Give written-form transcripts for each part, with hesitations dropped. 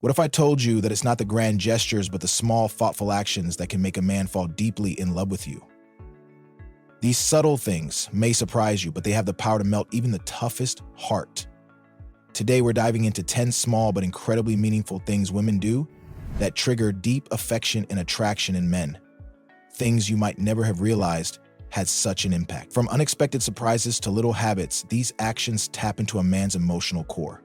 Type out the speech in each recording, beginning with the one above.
What if I told you that it's not the grand gestures but the small, thoughtful actions that can make a man fall deeply in love with you? These subtle things may surprise you, but they have the power to melt even the toughest heart. Today, we're diving into 10 small but incredibly meaningful things women do that trigger deep affection and attraction in men. Things you might never have realized had such an impact. From unexpected surprises to little habits, these actions tap into a man's emotional core.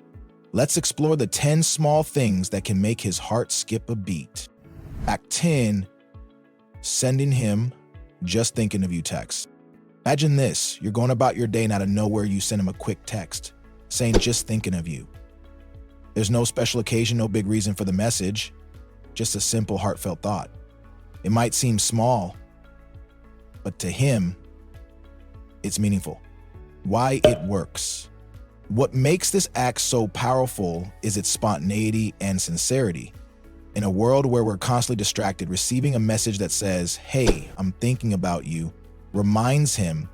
Let's explore the 10 small things that can make his heart skip a beat. Act 10, sending him just thinking of you text. Imagine this, you're going about your day and out of nowhere you send him a quick text saying just thinking of you. There's no special occasion, no big reason for the message, just a simple heartfelt thought. It might seem small, but to him, it's meaningful. Why it works. What makes this act so powerful is its spontaneity and sincerity. In a world where we're constantly distracted, receiving a message that says, "Hey, I'm thinking about you," reminds him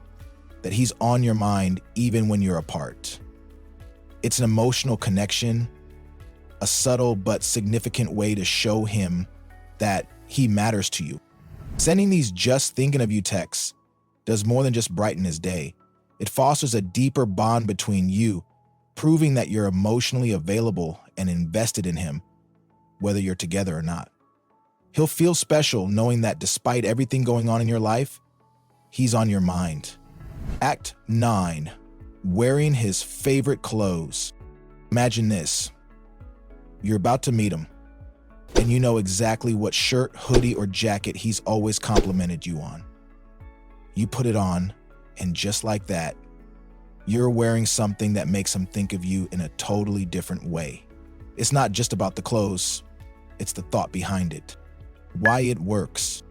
that he's on your mind even when you're apart. It's an emotional connection, a subtle but significant way to show him that he matters to you. Sending these just thinking of you texts does more than just brighten his day. It fosters a deeper bond between you, proving that you're emotionally available and invested in him, whether you're together or not. He'll feel special knowing that despite everything going on in your life, he's on your mind. Act 9, wearing his favorite clothes. Imagine this. You're about to meet him, and you know exactly what shirt, hoodie, or jacket he's always complimented you on. You put it on, and just like that, you're wearing something that makes him think of you in a totally different way. It's not just about the clothes, it's the thought behind it. Why it works.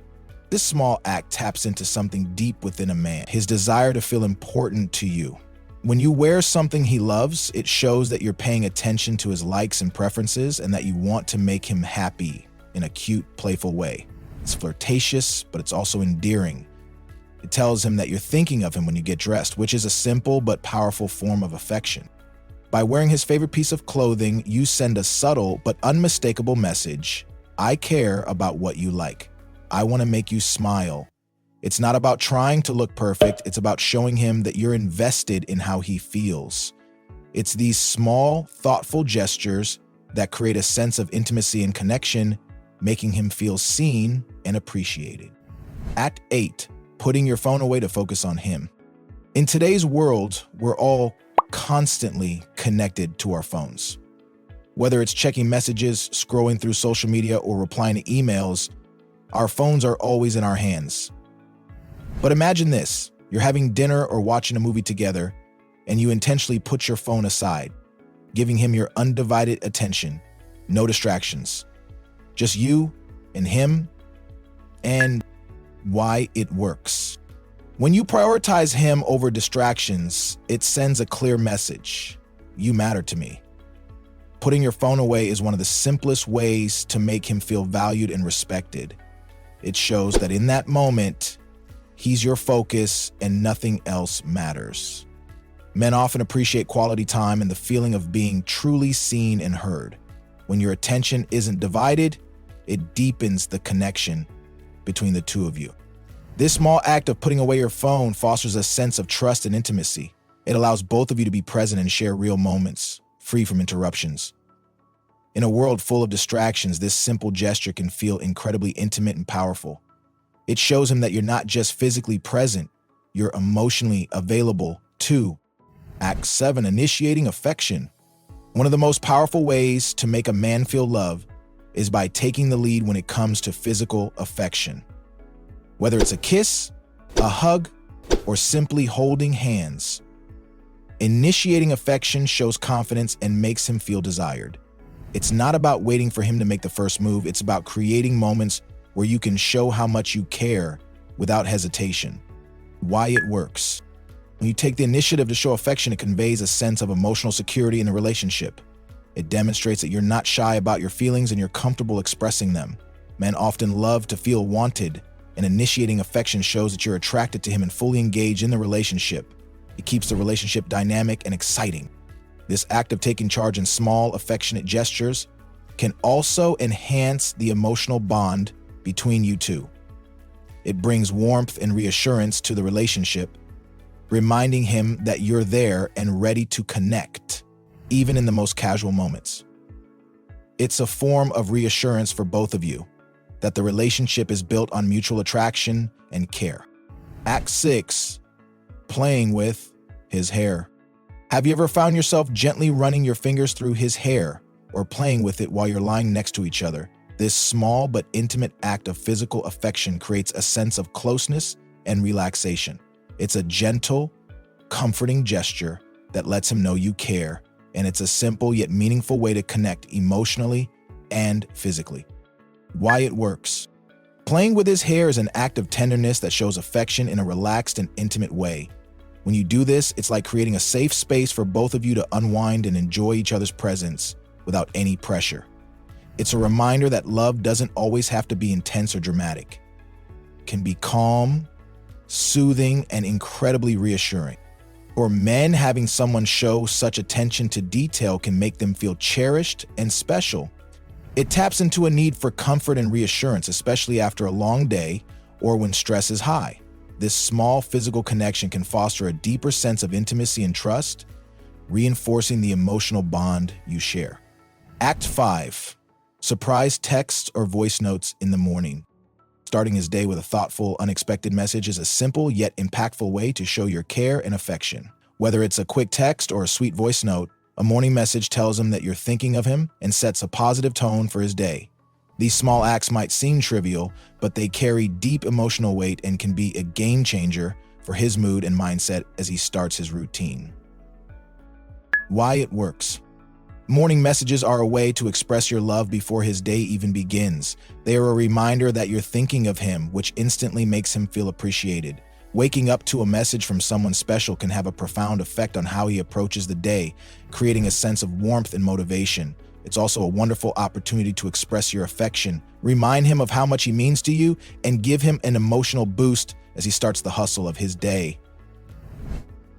This small act taps into something deep within a man, his desire to feel important to you. When you wear something he loves, it shows that you're paying attention to his likes and preferences and that you want to make him happy in a cute, playful way. It's flirtatious, but it's also endearing. It tells him that you're thinking of him when you get dressed, which is a simple but powerful form of affection. By wearing his favorite piece of clothing, you send a subtle but unmistakable message. I care about what you like. I want to make you smile. It's not about trying to look perfect. It's about showing him that you're invested in how he feels. It's these small, thoughtful gestures that create a sense of intimacy and connection, making him feel seen and appreciated. Act 8, putting your phone away to focus on him. In today's world, we're all constantly connected to our phones. Whether it's checking messages, scrolling through social media, or replying to emails, our phones are always in our hands. But imagine this, you're having dinner or watching a movie together, and you intentionally put your phone aside, giving him your undivided attention, no distractions, just you and him, and why it works. When you prioritize him over distractions, it sends a clear message. You matter to me. Putting your phone away is one of the simplest ways to make him feel valued and respected. It shows that in that moment, he's your focus and nothing else matters. Men often appreciate quality time and the feeling of being truly seen and heard. When your attention isn't divided, it deepens the connection between the two of you. This small act of putting away your phone fosters a sense of trust and intimacy. It allows both of you to be present and share real moments, free from interruptions. In a world full of distractions, this simple gesture can feel incredibly intimate and powerful. It shows him that you're not just physically present, you're emotionally available too. Act 7, initiating affection. One of the most powerful ways to make a man feel love is by taking the lead when it comes to physical affection. Whether it's a kiss, a hug, or simply holding hands, initiating affection shows confidence and makes him feel desired. It's not about waiting for him to make the first move, it's about creating moments where you can show how much you care without hesitation. Why it works. When you take the initiative to show affection, it conveys a sense of emotional security in the relationship. It demonstrates that you're not shy about your feelings and you're comfortable expressing them. Men often love to feel wanted, and initiating affection shows that you're attracted to him and fully engaged in the relationship. It keeps the relationship dynamic and exciting. This act of taking charge in small, affectionate gestures can also enhance the emotional bond between you two. It brings warmth and reassurance to the relationship, reminding him that you're there and ready to connect, even in the most casual moments. It's a form of reassurance for both of you that the relationship is built on mutual attraction and care. Act 6, playing with his hair. Have you ever found yourself gently running your fingers through his hair or playing with it while you're lying next to each other? This small but intimate act of physical affection creates a sense of closeness and relaxation. It's a gentle, comforting gesture that lets him know you care, and it's a simple yet meaningful way to connect emotionally and physically. Why it works. Playing with his hair is an act of tenderness that shows affection in a relaxed and intimate way. When you do this, it's like creating a safe space for both of you to unwind and enjoy each other's presence without any pressure. It's a reminder that love doesn't always have to be intense or dramatic. It can be calm, soothing, and incredibly reassuring. For men, having someone show such attention to detail can make them feel cherished and special. It taps into a need for comfort and reassurance, especially after a long day or when stress is high. This small physical connection can foster a deeper sense of intimacy and trust, reinforcing the emotional bond you share. Act 5. Surprise texts or voice notes in the morning. Starting his day with a thoughtful, unexpected message is a simple yet impactful way to show your care and affection. Whether it's a quick text or a sweet voice note, a morning message tells him that you're thinking of him and sets a positive tone for his day. These small acts might seem trivial, but they carry deep emotional weight and can be a game changer for his mood and mindset as he starts his routine. Why it works. Morning messages are a way to express your love before his day even begins. They are a reminder that you're thinking of him, which instantly makes him feel appreciated. Waking up to a message from someone special can have a profound effect on how he approaches the day, creating a sense of warmth and motivation. It's also a wonderful opportunity to express your affection, remind him of how much he means to you, and give him an emotional boost as he starts the hustle of his day.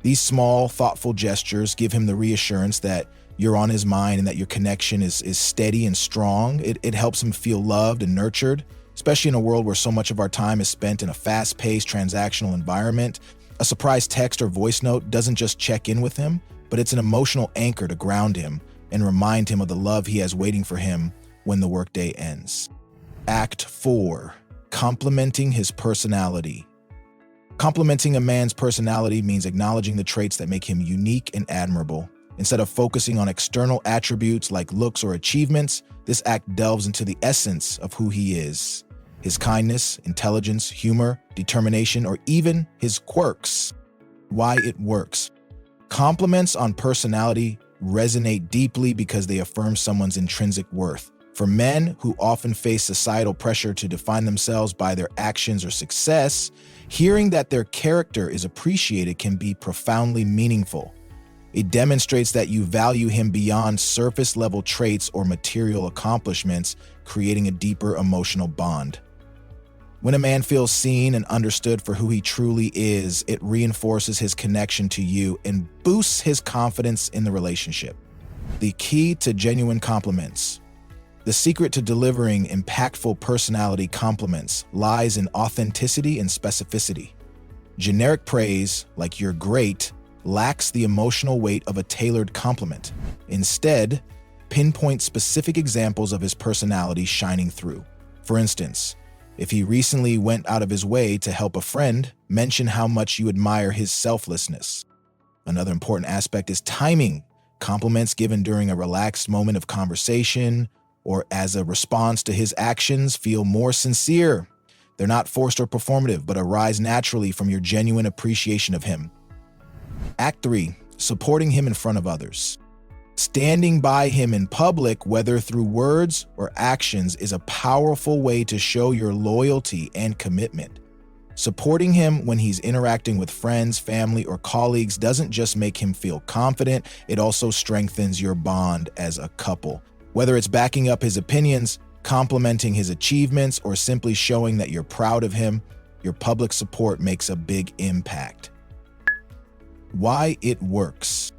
These small, thoughtful gestures give him the reassurance that you're on his mind and that your connection is steady and strong. It helps him feel loved and nurtured, especially in a world where so much of our time is spent in a fast-paced, transactional environment. A surprise text or voice note doesn't just check in with him, but it's an emotional anchor to ground him and remind him of the love he has waiting for him when the workday ends. Act 4. Complimenting his personality. Complimenting a man's personality means acknowledging the traits that make him unique and admirable. Instead of focusing on external attributes like looks or achievements, this act delves into the essence of who he is. His kindness, intelligence, humor, determination, or even his quirks. Why it works. Compliments on personality resonate deeply because they affirm someone's intrinsic worth. For men who often face societal pressure to define themselves by their actions or success, hearing that their character is appreciated can be profoundly meaningful. It demonstrates that you value him beyond surface-level traits or material accomplishments, creating a deeper emotional bond. When a man feels seen and understood for who he truly is, it reinforces his connection to you and boosts his confidence in the relationship. The key to genuine compliments. The secret to delivering impactful personality compliments lies in authenticity and specificity. Generic praise, like "you're great," lacks the emotional weight of a tailored compliment. Instead, pinpoint specific examples of his personality shining through. For instance, if he recently went out of his way to help a friend, mention how much you admire his selflessness. Another important aspect is timing. Compliments given during a relaxed moment of conversation or as a response to his actions feel more sincere. They're not forced or performative, but arise naturally from your genuine appreciation of him. Act 3. Supporting him in front of others. Standing by him in public, whether through words or actions, is a powerful way to show your loyalty and commitment. Supporting him when he's interacting with friends, family, or colleagues doesn't just make him feel confident, it also strengthens your bond as a couple. Whether it's backing up his opinions, complimenting his achievements, or simply showing that you're proud of him, your public support makes a big impact. Why it works.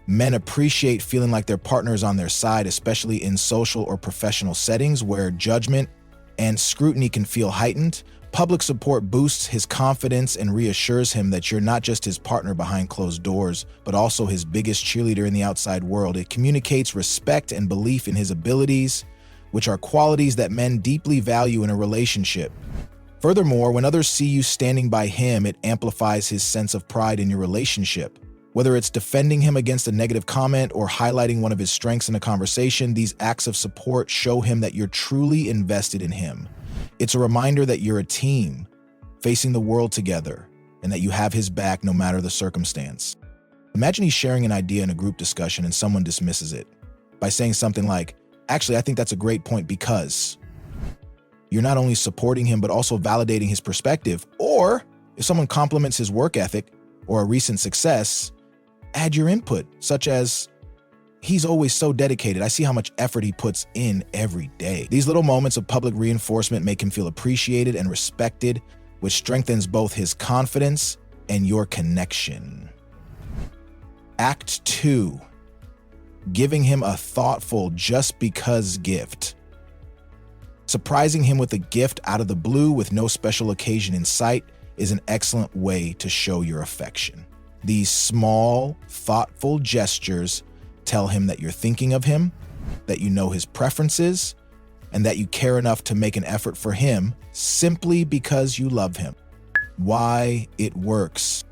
Men appreciate feeling like their partner is on their side, especially in social or professional settings where judgment and scrutiny can feel heightened. Public support boosts his confidence and reassures him that you're not just his partner behind closed doors, but also his biggest cheerleader in the outside world. It communicates respect and belief in his abilities, which are qualities that men deeply value in a relationship. Furthermore, when others see you standing by him, it amplifies his sense of pride in your relationship. Whether it's defending him against a negative comment or highlighting one of his strengths in a conversation, these acts of support show him that you're truly invested in him. It's a reminder that you're a team, facing the world together, and that you have his back no matter the circumstance. Imagine he's sharing an idea in a group discussion and someone dismisses it by saying something like, "Actually, I think that's a great point because..." You're not only supporting him, but also validating his perspective. Or if someone compliments his work ethic or a recent success, add your input, such as, "He's always so dedicated. I see how much effort he puts in every day." These little moments of public reinforcement make him feel appreciated and respected, which strengthens both his confidence and your connection. Act 2. Giving him a thoughtful just because gift. Surprising him with a gift out of the blue with no special occasion in sight is an excellent way to show your affection. These small, thoughtful gestures tell him that you're thinking of him, that you know his preferences, and that you care enough to make an effort for him simply because you love him. Why it works.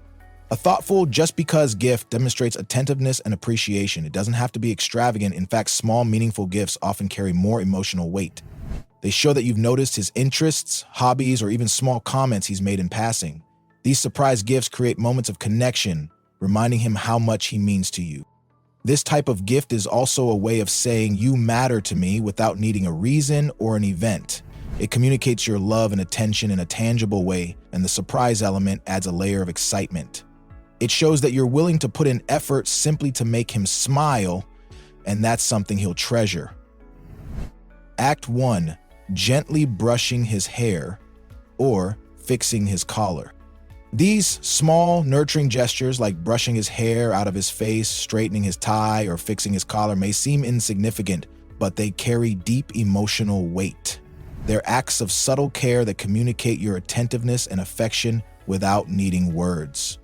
A thoughtful just because gift demonstrates attentiveness and appreciation. It doesn't have to be extravagant. In fact, small, meaningful gifts often carry more emotional weight. They show that you've noticed his interests, hobbies, or even small comments he's made in passing. These surprise gifts create moments of connection, reminding him how much he means to you. This type of gift is also a way of saying "you matter to me" without needing a reason or an event. It communicates your love and attention in a tangible way, and the surprise element adds a layer of excitement. It shows that you're willing to put in effort simply to make him smile, and that's something he'll treasure. Act 1. Gently brushing his hair or fixing his collar. These small, nurturing gestures like brushing his hair out of his face, straightening his tie, or fixing his collar may seem insignificant, but they carry deep emotional weight. They're acts of subtle care that communicate your attentiveness and affection without needing words.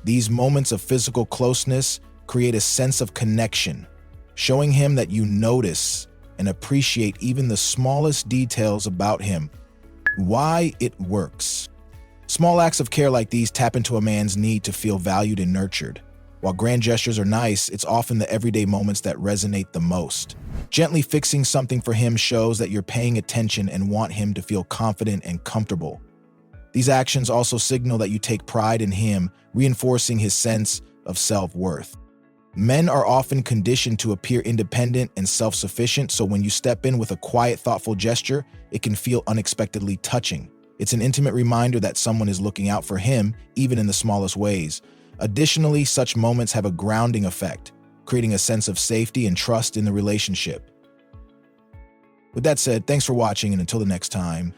These moments of physical closeness create a sense of connection, showing him that you notice and appreciate even the smallest details about him. Why it works. Small acts of care like these tap into a man's need to feel valued and nurtured. While grand gestures are nice, it's often the everyday moments that resonate the most. Gently fixing something for him shows that you're paying attention and want him to feel confident and comfortable. These actions also signal that you take pride in him, reinforcing his sense of self-worth. Men are often conditioned to appear independent and self-sufficient, so when you step in with a quiet, thoughtful gesture, it can feel unexpectedly touching. It's an intimate reminder that someone is looking out for him, even in the smallest ways. Additionally, such moments have a grounding effect, creating a sense of safety and trust in the relationship. With that said, thanks for watching, and until the next time,